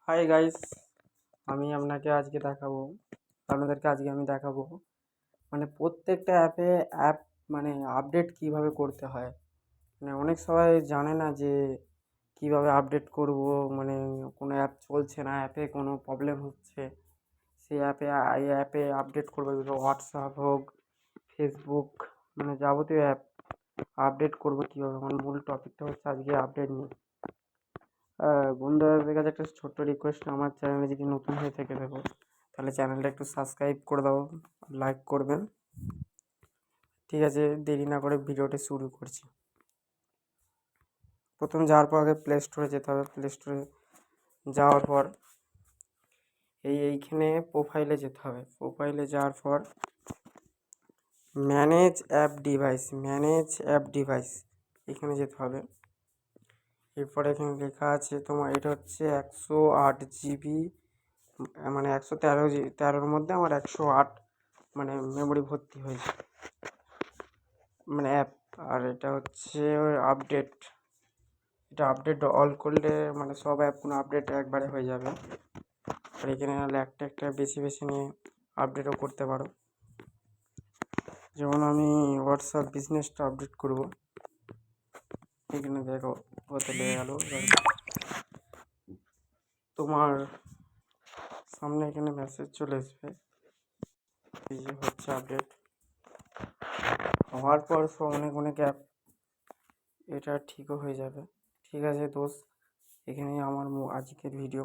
Hi guys, আপনাদেরকে আজকে আমি দেখাবো মানে প্রত্যেকটা অ্যাপ মানে আপডেট কিভাবে করতে হয়। মানে অনেক সবাই জানে না যে কিভাবে আপডেট করব। মানে কোনো অ্যাপ চলছে না, অ্যাপে কোনো প্রবলেম হচ্ছে, সেই অ্যাপে আপডেট করবো। হোয়াটসঅ্যাপ হোক, ফেসবুক, মানে যাবতীয় অ্যাপ আপডেট করবো কীভাবে। আমার মূল টপিকটা হচ্ছে আজকে আপডেট নিয়ে। বন্ধুদের কাছে একটা ছোট্ট রিকোয়েস্ট, আমার চ্যানেলে যদি নতুন হয়ে থেকে থাকো তাহলে চ্যানেলটা একটু সাবস্ক্রাইব করে দাও, লাইক করবেন। ঠিক আছে, দেরি না করে ভিডিওটা শুরু করছি। প্রথম যাওয়ার পর আগে প্লে স্টোরে যেতে হবে। প্লে স্টোরে যাওয়ার পর এইখানে প্রোফাইলে যেতে হবে। প্রোফাইলে যাওয়ার পর ম্যানেজ অ্যাপ ডিভাইস এখানে যেতে হবে। এরপরে এখানে লেখা আছে তোমার, এটা হচ্ছে 108 GB, মানে 113 মধ্যে আমার 108 মানে মেমোরি ভর্তি হয়েছে, মানে অ্যাপ। আর এটা হচ্ছে আপডেট, এটা আপডেট অল করলে মানে সব অ্যাপগুলো আপডেট একবারে হয়ে যাবে। আর এখানে একটা একটা বেছে বেছে নিয়ে আপডেটও করতে পারো। যেমন আমি হোয়াটসঅ্যাপ বিজনেসটা আপডেট করব। এখানে দেখো হতে লেগে গেল। তোমার সামনে এখানে মেসেজ চলে আসবে, এই যে হচ্ছে আপডেট। হওয়ার পর অনেক অ্যাপ এটা ঠিকও হয়ে যাবে। ঠিক আছে দোস্ত, এখানেই আমার আজকের ভিডিও।